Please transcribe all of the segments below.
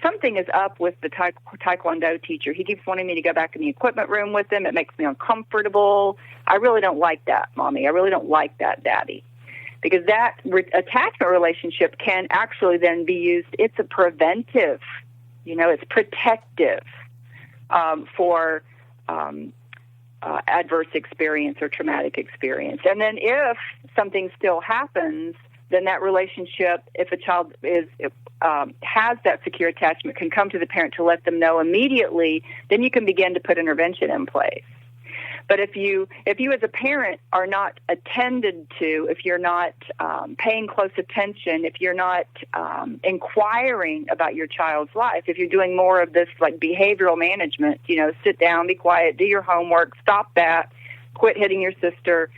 something is up with the Taekwondo teacher. He keeps wanting me to go back in the equipment room with him. It makes me uncomfortable. I really don't like that, Mommy. I really don't like that, Daddy. Because that attachment relationship can actually then be used. It's a preventive, it's protective for adverse experience or traumatic experience. And then if something still happens, then that relationship, if a child has that secure attachment, can come to the parent to let them know immediately, then you can begin to put intervention in place. But if you as a parent are not attended to, if you're not paying close attention, if you're not inquiring about your child's life, if you're doing more of this like behavioral management, sit down, be quiet, do your homework, stop that, quit hitting your sister,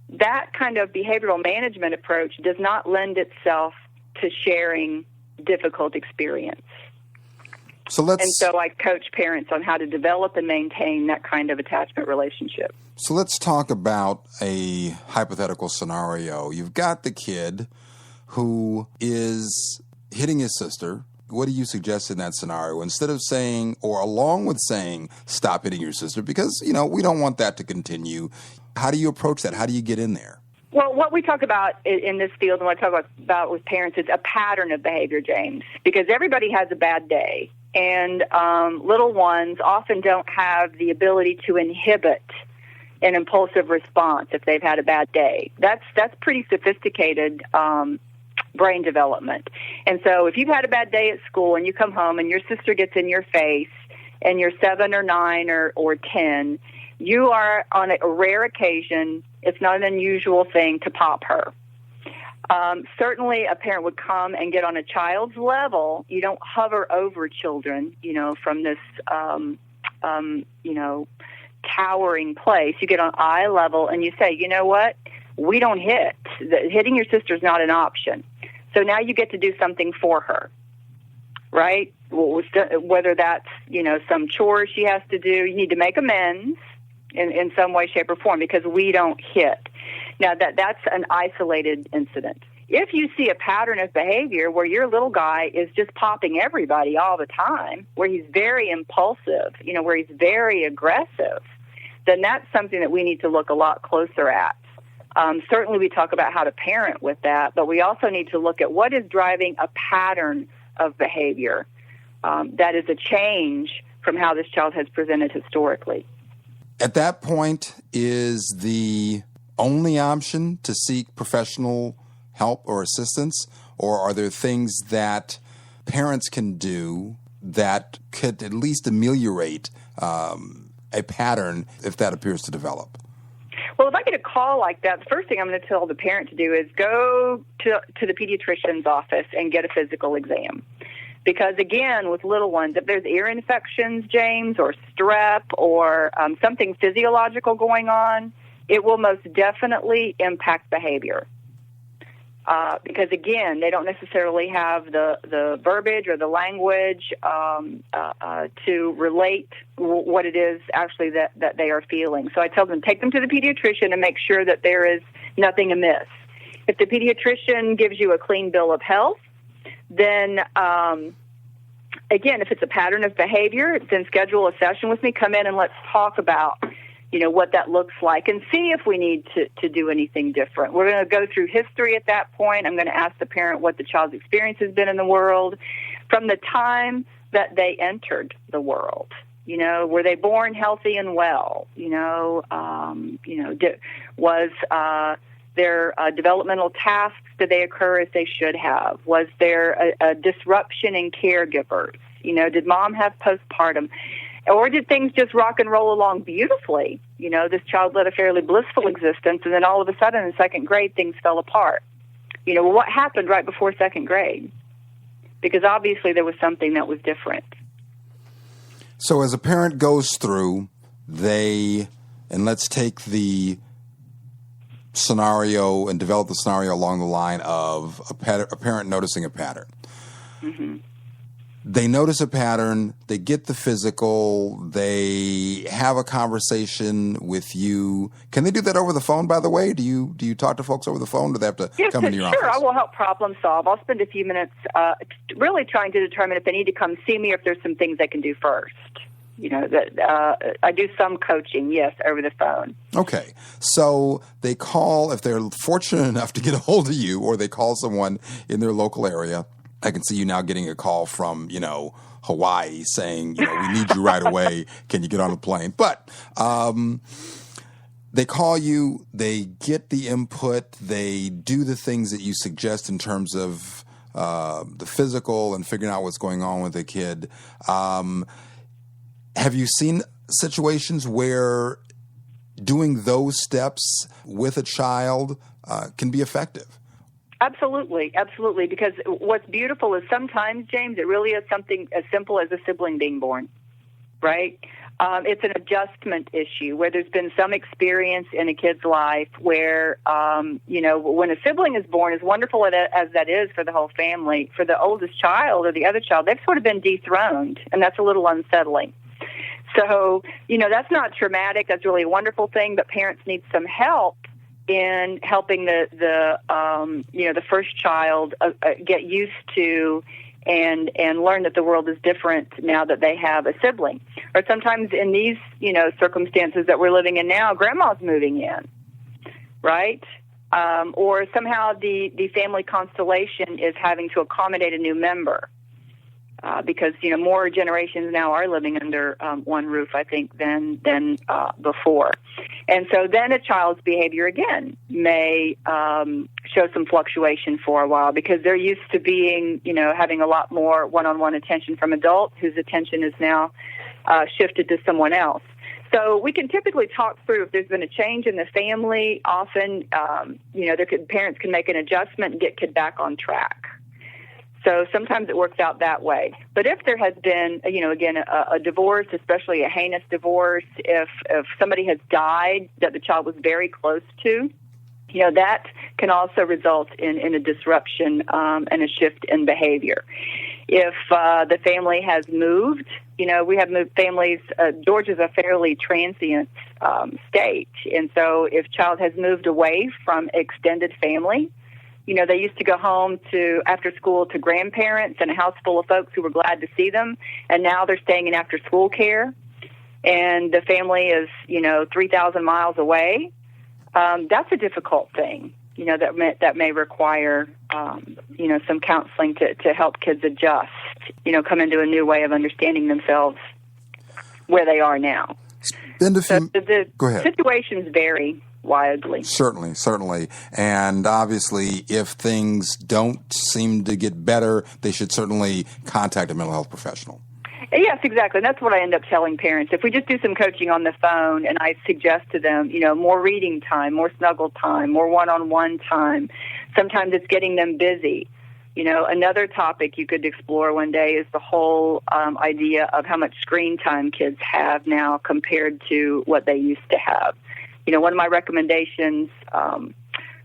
that kind of behavioral management approach does not lend itself to sharing difficult experience. And so I coach parents on how to develop and maintain that kind of attachment relationship. So let's talk about a hypothetical scenario. You've got the kid who is hitting his sister. What do you suggest in that scenario? Instead of saying, or along with saying, stop hitting your sister, because, we don't want that to continue. How do you approach that? How do you get in there? Well, what we talk about in this field and what I talk about with parents is a pattern of behavior, James, because everybody has a bad day. And little ones often don't have the ability to inhibit an impulsive response if they've had a bad day. That's pretty sophisticated brain development. And so if you've had a bad day at school and you come home and your sister gets in your face and you're 7 or 9 or 10, you are on a rare occasion, it's not an unusual thing to pop her. Certainly a parent would come and get on a child's level. You don't hover over children, from this, towering place. You get on eye level and you say, you know what? We don't hit. Hitting your sister is not an option. So now you get to do something for her, right? Whether that's, some chores she has to do. You need to make amends in some way, shape, or form because we don't hit. Now, that's an isolated incident. If you see a pattern of behavior where your little guy is just popping everybody all the time, where he's very impulsive, where he's very aggressive, then that's something that we need to look a lot closer at. Certainly we talk about how to parent with that, but we also need to look at what is driving a pattern of behavior that is a change from how this child has presented historically. At that point, is the only option to seek professional help or assistance, or are there things that parents can do that could at least ameliorate a pattern if that appears to develop? Well, if I get a call like that, the first thing I'm going to tell the parent to do is go to the pediatrician's office and get a physical exam. Because, again, with little ones, if there's ear infections, James, or strep, or something physiological going on, it will most definitely impact behavior. Because, again, they don't necessarily have the verbiage or the language to relate what it is actually that they are feeling. So I tell them, take them to the pediatrician and make sure that there is nothing amiss. If the pediatrician gives you a clean bill of health, then, again, if it's a pattern of behavior, then schedule a session with me. Come in and let's talk about what that looks like and see if we need to do anything different. We're going to go through history at that point. I'm going to ask the parent what the child's experience has been in the world from the time that they entered the world. Were they born healthy and well? Was their developmental tasks, did they occur as they should have? Was there a disruption in caregivers? Did mom have postpartum? Or did things just rock and roll along beautifully? This child led a fairly blissful existence, and then all of a sudden in second grade, things fell apart. What happened right before second grade? Because obviously there was something that was different. So as a parent goes through, and let's take the scenario and develop the scenario along the line of a parent noticing a pattern. Mm-hmm. they notice a pattern, they get the physical, they have a conversation with you. Can they do that over the phone, by the way? Do you talk to folks over the phone, or do they have to come into your office? Sure. I will help problem solve. I'll spend a few minutes really trying to determine if they need to come see me or if there's some things they can do first. That I do some coaching, yes, over the phone. Okay. So they call, if they're fortunate enough to get a hold of you, or they call someone in their local area. I can see you now getting a call from, Hawaii saying, we need you right away. Can you get on a plane? But they call you, they get the input, they do the things that you suggest in terms of the physical and figuring out what's going on with the kid. Have you seen situations where doing those steps with a child can be effective? Absolutely. Because what's beautiful is sometimes, James, it really is something as simple as a sibling being born, right? It's an adjustment issue where there's been some experience in a kid's life where, when a sibling is born, as wonderful as that is for the whole family, for the oldest child or the other child, they've sort of been dethroned, and that's a little unsettling. So, that's not traumatic. That's really a wonderful thing, but parents need some help in helping the first child get used to and learn that the world is different now that they have a sibling. Or sometimes in these, circumstances that we're living in now, grandma's moving in, right? Or somehow the family constellation is having to accommodate a new member. Because more generations now are living under one roof, I think, than before, and so then a child's behavior again may show some fluctuation for a while because they're used to being, having a lot more one-on-one attention from adults whose attention is now shifted to someone else. So we can typically talk through if there's been a change in the family. Often, parents can make an adjustment and get kid back on track. So sometimes it works out that way. But if there has been, a divorce, especially a heinous divorce, if somebody has died that the child was very close to, that can also result in a disruption and a shift in behavior. If the family has moved, we have moved families. Georgia's a fairly transient state. And so if child has moved away from extended family, they used to go home after school to grandparents and a house full of folks who were glad to see them. And now they're staying in after school care. And the family is, 3,000 miles away. That's a difficult thing, that may require, some counseling to help kids adjust, come into a new way of understanding themselves where they are now. Go ahead. Situations vary widely. Certainly. And obviously, if things don't seem to get better, they should certainly contact a mental health professional. Yes, exactly. And that's what I end up telling parents. If we just do some coaching on the phone and I suggest to them, more reading time, more snuggle time, more one-on-one time, sometimes it's getting them busy. Another topic you could explore one day is the whole idea of how much screen time kids have now compared to what they used to have. One of my recommendations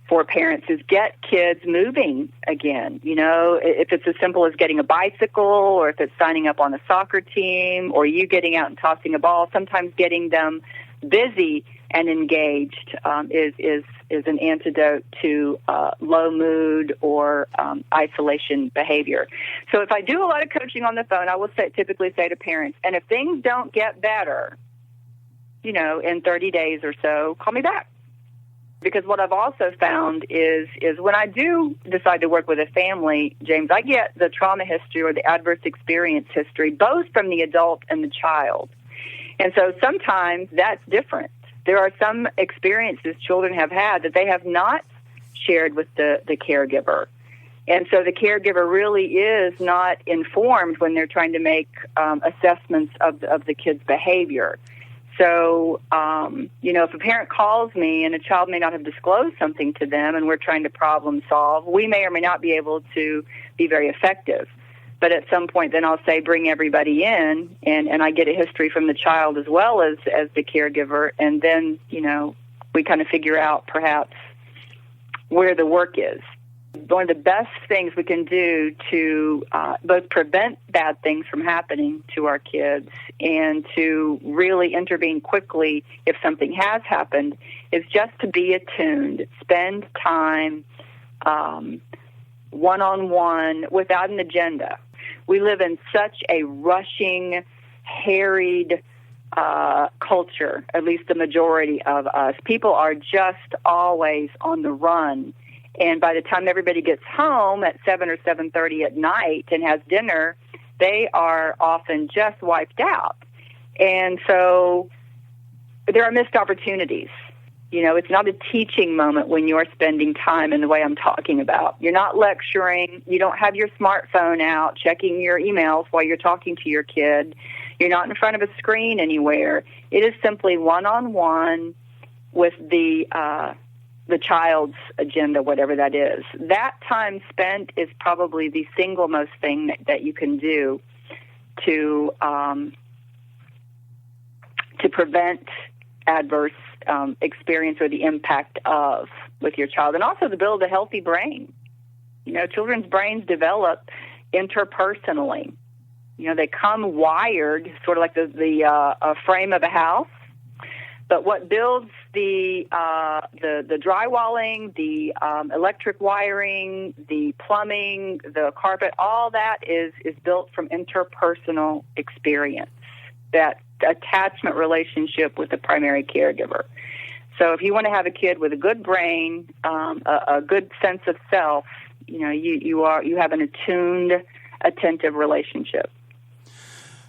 for parents is get kids moving again. If it's as simple as getting a bicycle or if it's signing up on a soccer team or you getting out and tossing a ball, sometimes getting them busy and engaged is an antidote to low mood or isolation behavior. So if I do a lot of coaching on the phone, I will typically say to parents, and if things don't get better, in 30 days or so, call me back. Because what I've also found is when I do decide to work with a family, James, I get the trauma history or the adverse experience history, both from the adult and the child. And so sometimes that's different. There are some experiences children have had that they have not shared with the caregiver. And so the caregiver really is not informed when they're trying to make assessments of the kid's behavior. So, if a parent calls me and a child may not have disclosed something to them and we're trying to problem solve, we may or may not be able to be very effective. But at some point then I'll say bring everybody in and I get a history from the child as well as the caregiver, and then, we kind of figure out perhaps where the work is. one of the best things we can do to both prevent bad things from happening to our kids and to really intervene quickly if something has happened is just to be attuned, spend time one-on-one without an agenda. We live in such a rushing, harried culture, at least the majority of us. People are just always on the run. And by the time everybody gets home at 7 or 7:30 at night and has dinner, they are often just wiped out. And so there are missed opportunities. You know, it's not a teaching moment when you're spending time in the way I'm talking about. You're not lecturing. You don't have your smartphone out checking your emails while you're talking to your kid. You're not in front of a screen anywhere. It is simply one-on-one with the child's agenda, whatever that is. That time spent is probably the single most thing that you can do to prevent adverse experience or the impact of with your child, and also to build a healthy brain. You know, children's brains develop interpersonally. You know, they come wired, sort of like the frame of a house. But what builds the drywalling, the electric wiring, the plumbing, the carpet, all that is built from interpersonal experience, that attachment relationship with the primary caregiver. So if you want to have a kid with a good brain, a good sense of self, you know, you have an attuned, attentive relationship.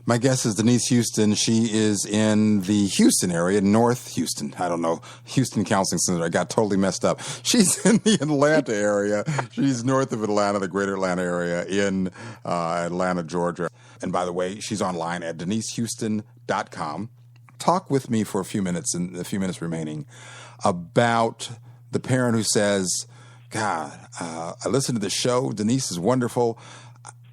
My guest is Denise Houston. She is in the Houston area, North Houston. I don't know, Houston Counseling Center. I got totally messed up. She's in the Atlanta area. She's north of Atlanta, the greater Atlanta area in Atlanta, Georgia. And by the way, she's online at denisehouston.com. Talk with me for a few minutes, in the few minutes remaining, about the parent who says, God, I listened to the show. Denise is wonderful.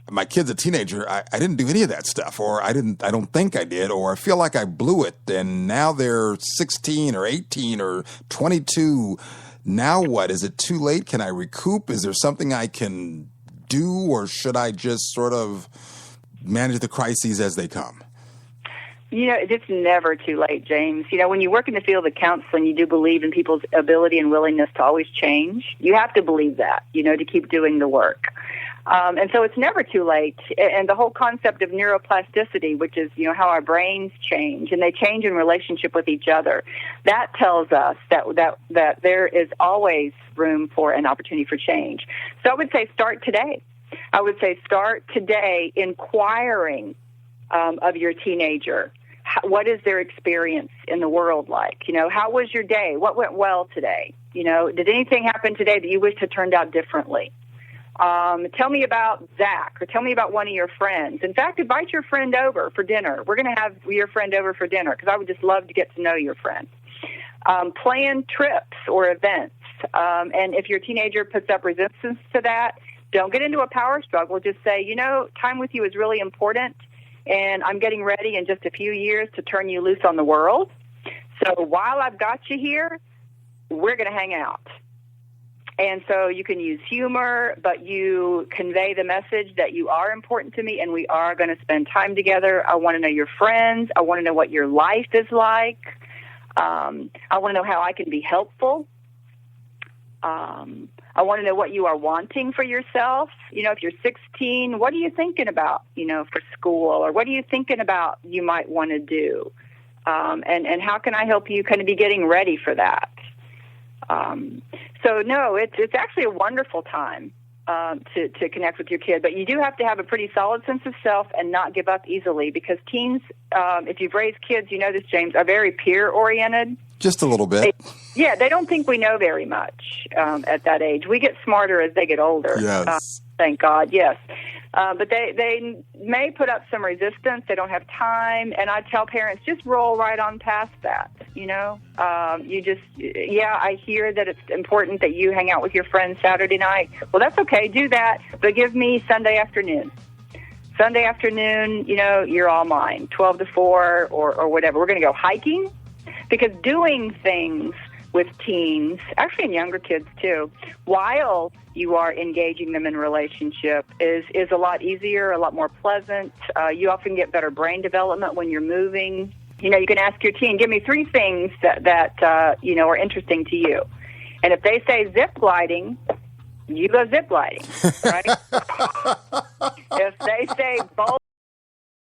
My kid's a teenager. I didn't do any of that stuff, or I don't think I did, or I feel like I blew it. And now they're 16 or 18 or 22. Now what? Is it too late? Can I recoup? Is there something I can do, or should I just sort of manage the crises as they come? You know, it's never too late, James. You know, when you work in the field of counseling, you do believe in people's ability and willingness to always change. You have to believe that, you know, to keep doing the work. And so it's never too late. And the whole concept of neuroplasticity, which is, you know, how our brains change, and they change in relationship with each other, that tells us that there is always room for an opportunity for change. So I would say start today. I would say start today inquiring of your teenager. What is their experience in the world like? You know, how was your day? What went well today? You know, did anything happen today that you wish had turned out differently? Tell me about Zach, or tell me about one of your friends. In fact, invite your friend over for dinner. We're going to have your friend over for dinner because I would just love to get to know your friend. Plan trips or events. And if your teenager puts up resistance to that, don't get into a power struggle. Just say, you know, time with you is really important, and I'm getting ready in just a few years to turn you loose on the world. So while I've got you here, we're going to hang out. And so you can use humor, but you convey the message that you are important to me and we are going to spend time together. I want to know your friends. I want to know what your life is like. I want to know how I can be helpful. I want to know what you are wanting for yourself. You know, if you're 16, what are you thinking about, you know, for school? Or what are you thinking about you might want to do? And how can I help you kind of be getting ready for that? So no, it's actually a wonderful time to connect with your kid, but you do have to have a pretty solid sense of self and not give up easily, because teens, if you've raised kids, you know this, James, are very peer-oriented. Just a little bit. They don't think we know very much at that age. We get smarter as they get older. Yes. Thank God, yes. But they may put up some resistance. They don't have time. And I tell parents, just roll right on past that, you know. I hear that it's important that you hang out with your friends Saturday night. Well, that's okay. Do that. But give me Sunday afternoon. Sunday afternoon, you know, you're all mine, 12 to 4 or whatever. We're going to go hiking, because doing things with teens, actually and younger kids too, while you are engaging them in relationship is a lot easier, a lot more pleasant. You often get better brain development when you're moving. You know, you can ask your teen, give me 3 things that are interesting to you. And if they say zip gliding, you go zip gliding, right? If they say bowl